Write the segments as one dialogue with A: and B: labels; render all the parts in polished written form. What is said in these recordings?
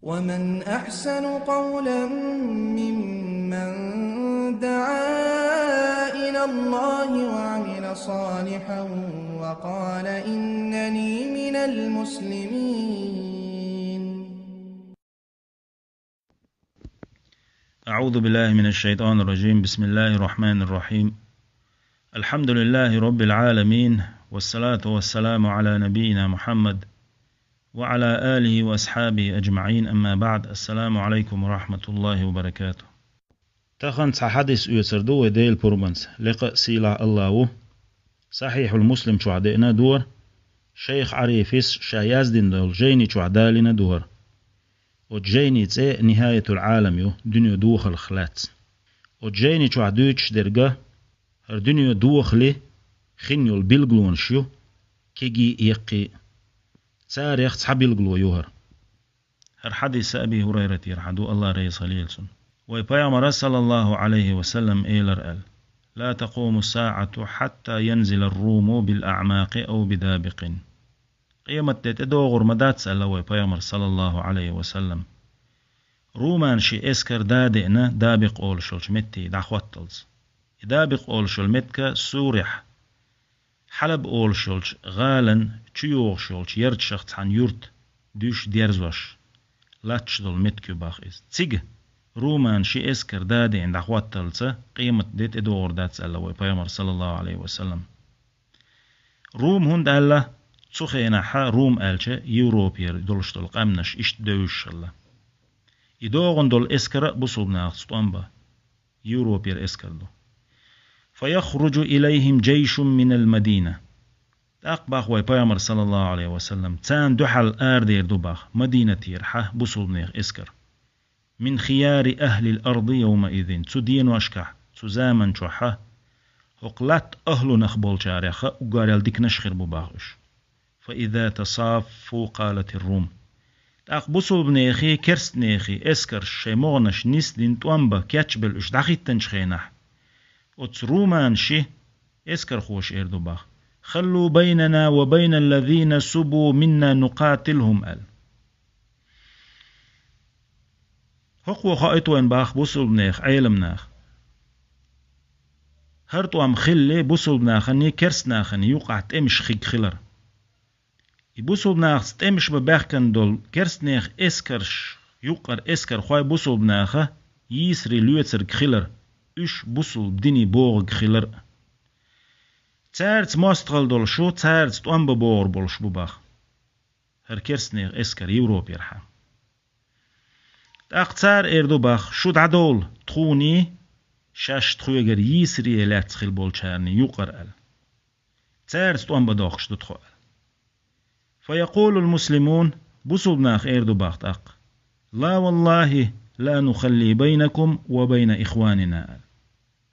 A: ومن أحسن قولا ممن دعا إلى الله وعمل صالحا وقال إنني من المسلمين.
B: أعوذ بالله من الشيطان الرجيم. بسم الله الرحمن الرحيم. الحمد لله رب العالمين، والصلاة والسلام على نبينا محمد وعلى آله وأصحابه أجمعين، أما بعد. السلام عليكم ورحمة الله وبركاته. تخنت حديث يسردو ديل بورمانس لقاء سيلا الله صحيح المسلم شو عدينا دور شيخ عريفيس شايازدين دول جيني شو عدالنا دور وجيني تسي نهاية العالم يو دنيا دوخ الخلات وجيني شو عدوش درجة هر دنيا دوخلي خنيو البلغلون شو كيجي يقي تاريخ تحبيلغلو يوهر هر حديث أبي هريرة يرحدو الله ري صليلسون ويبايمر صلى الله عليه وسلم إيلر لا تقوم الساعة حتى ينزل الروم بالأعماق أو بدابق. قيمة تدوغر مدات سألا ويبايمر صلى الله عليه وسلم رومان شي اسكر دادئنا دابق أول شلش متي دعواتلز دابق أول شل متك سورح حلب أول شلش غالا تيوغ شلش يرد شخص عن يرد دوش ديرزوش لاتش دول متكو باخ إز تيج رومان شي اسكر دادي عند دعواتلز قيمة ديت ادوغر دات سألا ويبايمر صلى الله عليه وسلم روم هند ألا تسخينا حا روم ألشة يوروبير دولش دول قامنش إشت دوش الله يدوغن دول اسكر بصوبنا أخصطنبا يوروبير اسكر دو فيخرج إليهم جيش من المدينة أقباخ ويبايمر صلى الله عليه وسلم تان دحل آردير دوباخ مدينة يرحه بصوبنا اسكر من خيار أهل الأرض يومئذ تدين واشكح تزامن شوحه وقلت أهل نخبول شارخة وقال ديك نشخر بباغش فإذا تصافوا قالت الروم أقبصوا بنيخي كرست نيخي اسكر شيمونش نسدين توانبا كاتشبل اش دخيت تنشخينح وترومان شي اسكر خوش إردوباخ خلوا بيننا وبين الذين سبوا منا نقاتلهم هقو خائتوين باخ بوصل بنيخ عيلمناخ هرتو ام خلي بوصل بناخني كرست ناخني يوقع تمش خيك خلر يبوصل بناخ تمش بباخكن دول كرست نيخ اسكرش يوقر اسكر خواي بوصل بناخه يسري لويتر خلر اش بوصل بديني بوغ خلر تارت ماستغل دول شو تارت توان ببور بولش بباخ هر كرست نيخ اسكر يوروب يرحم تاقتار اردو باخ شو دعدول تخوني شاش تخويجر يسري لا تخيل بولشارني يقر تارت توان بدوخش تدخل فيقول المسلمون بصلناخ اردو باخ تاق لا والله لا نخلي بينكم وبين إخواننا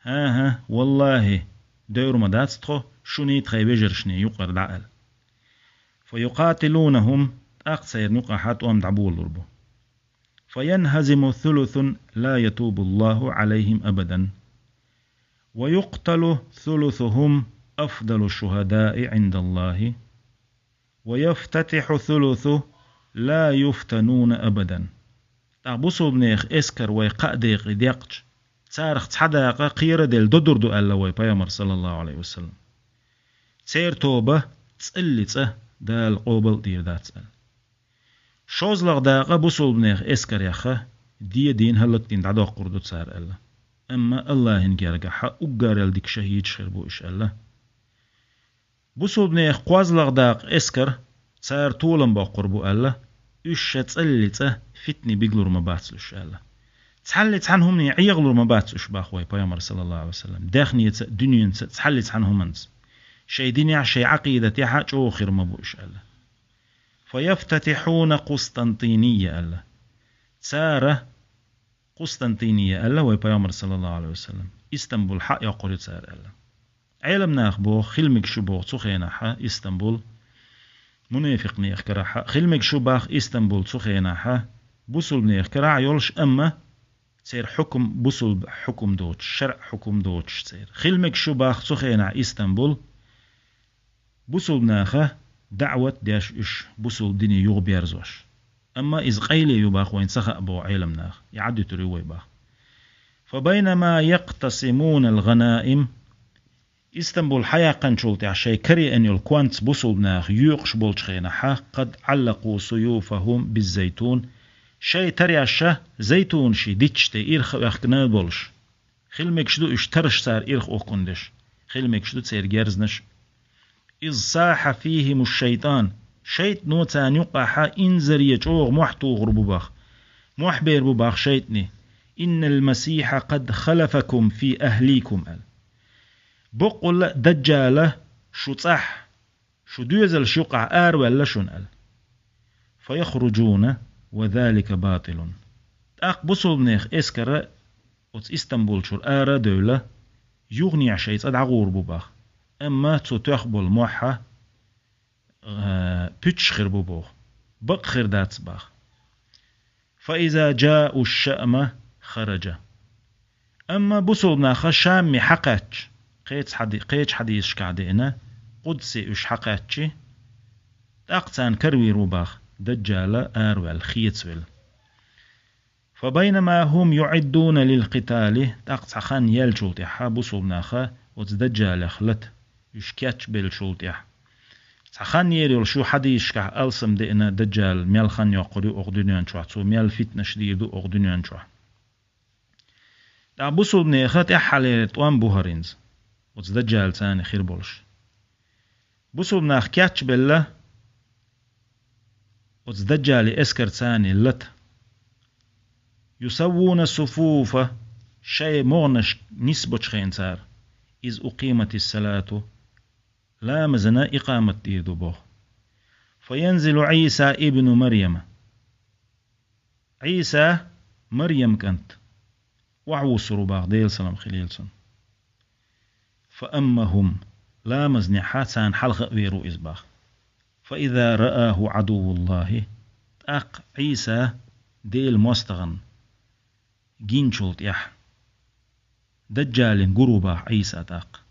B: ها والله دير مداتستخو شوني تخيبجر شني يقر دعال فيقاتلونهم أقصير نقاحات وام دعبول لربو فينهزم ثلث لا يتوب الله عليهم أبدا ويقتل ثلثهم أفضل الشهداء عند الله ويفتتح ثلث لا يفتنون أبدا أبوصو بنيخ إسكر ويقاديق ديقش تارخ تحداق قيرة ديل دودردو ألا ويبايمر صلى الله عليه وسلم تير توبة تسألي تسأل دال قوبل دير دا تسأل شوزلغ داقة بوصو بنيخ إسكر يخا دين هلق دين دعدوق قردو تسار ألا أما الله هنجارقا حق أقار يلدك شهيد شربو إش ألا بوصو بنيخ قوازلغ داق إسكر تسار طولن باقربو ألا إش تسألي تسأل فتني بيقلور مباتسلوش ألا تحلت عنهم يعيغلور مباتسوش باخوي بايمر صلى الله عليه وسلم داخني دنيا تحلت عنهم انس شي دنيا شي عقيدة يحا جوخر مبوش ألا فيفتتحون قسطنطينية ألا سارة قسطنطينية ألا ويبايمر صلى الله عليه وسلم اسطنبول حق يقول سار ألا علمنا أخبو خلمك شبو تخينا حا اسطنبول منافق نيخ كراحة خلمك شباخ اسطنبول تخينا حا بوصل نيخ كراع يولش أما سير حكم بوصل حكم دوتش شرع حكم دوتش سير خلمك شباخ تخينا اسطنبول بوصل ناخه دعوة داش إش بوصل ديني يغبيرزوش أما إذ قيلي يباخ وين سخأ بو علم ناخ يعدي تريوي باخ. فبينما يقتسمون الغنائم إستنبول حيا قنشولت عشي كري أن يلقوانت بوصل ناخ يوقش بولشخينا حق قد علقوا سيوفهم بالزيتون شي تري عشا زيتون شي ديتشتي إرخ ويخكنا بولش خلمك شدو اشترش سار إرخ أوكندش خلمك شدو تسير جرزنش إذ صاح فيهم الشيطان شيط نوتان يقاحا إنزر يجوغ محتو غربو باخ محبير بباخ شيطني إن المسيح قد خلفكم في أهليكم قال بقول دجالة شو صح شو دوزل شقع ولا شون قال فيخرجون وذلك باطل أقبصوا بنيخ إسكرة وتس إسطنبول شو دولة يغني عشيت أدعغور بباخ أما تتخبل موحة بتشخر ببوخ بقخر دات باخ فإذا جاء الشأم خرج أما بصلنا خشام حقاتش قيتش حديث شكعدينا قدسي اش حقاتش تاقتان كروي روباخ دجالة آروال خيتسويل فبينما هم يعدون للقتال تاقت خان يلشولتي بصلنا خا وتدجال خلت يشكاتش بالشولتي خان يريل شو حديث شكع ألسم دينا دجال ميال خان يقري أغدنيان شوح تو ميال فتنة شديدو أغدنيان شوح بوصل بنيخات حالي طوان بوهرينز وتدجال تاني خير بولش بوصل بناخ كاتش بالله وتدجال اسكر تاني لت يسوون الصفوف شيء مغنش نسبة خين صار إذ أقيمت الصلاة لا مزنا إقامة ديردو بوه فينزل عيسى ابن مريم عيسى مريم كانت وعوصروا بعض ديل سلام خليلسون فأمهم لا مزني حاتسان حلق ويرو إزباخ فإذا رآه عدو الله تاق عيسى ديل مستغن جينشولت يح دجال قربا عيسى تاق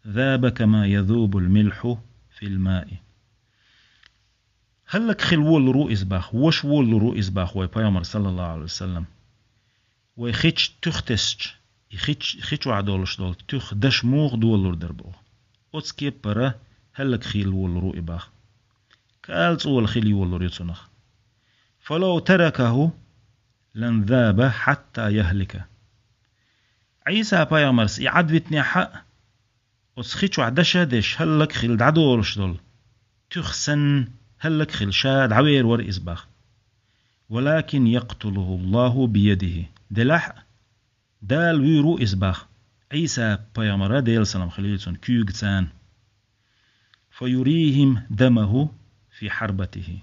B: ذاب كما يذوب الملح في الماء هلك خلول رؤيس باخ وش ول رؤيس باخ وي بيامر صلى الله عليه وسلم ويخيتش تختسش يخيتش وعدولش دول تخ دش موغ دولر دربو اوتسكي برا هلك خلول رؤي باخ كالت اول خلي ول ريتسنخ فلو تركه لن ذاب حتى يهلك عيسى بيامر يعدوتني حق وسخيتش وعدشا دش هلك خل دعدولش دول تخسن هلك خل شاد عوير ور إزباخ ولكن يقتله الله بيده دلح دال ويرو إزباخ عيسى بيامرا ديل سلام خليلسون كيوغتان فيريهم دمه في حربته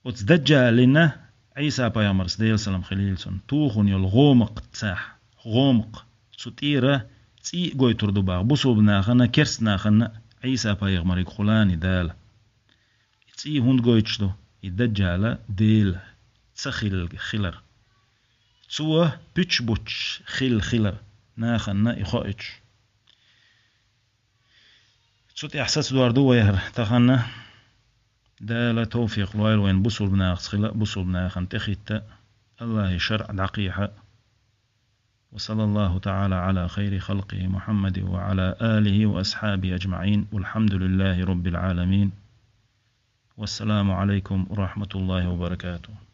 B: وتدجى لنا عيسى بيامرس ديل سلام خليلسون توخن يلغومق تساح غومق ستيرة تي قوي تردو باغ بصوبنا خنا كرسنا خنا عيسى بايغمر يخلاني دال تي هند قوي تشدو يدجال ديل تسخيل خلر تسوه بيتش بوتش خلر ناخنا يخوئتش تسوت احساس دواردو ويهر تخنا دال توفيق لويل وين بصول بناخ خلا بصول بناخ انتخيت الله شرع دقيحة وصلى الله تعالى على خير خلقه محمد وعلى آله وأصحابه أجمعين والحمد لله رب العالمين والسلام عليكم ورحمة الله وبركاته.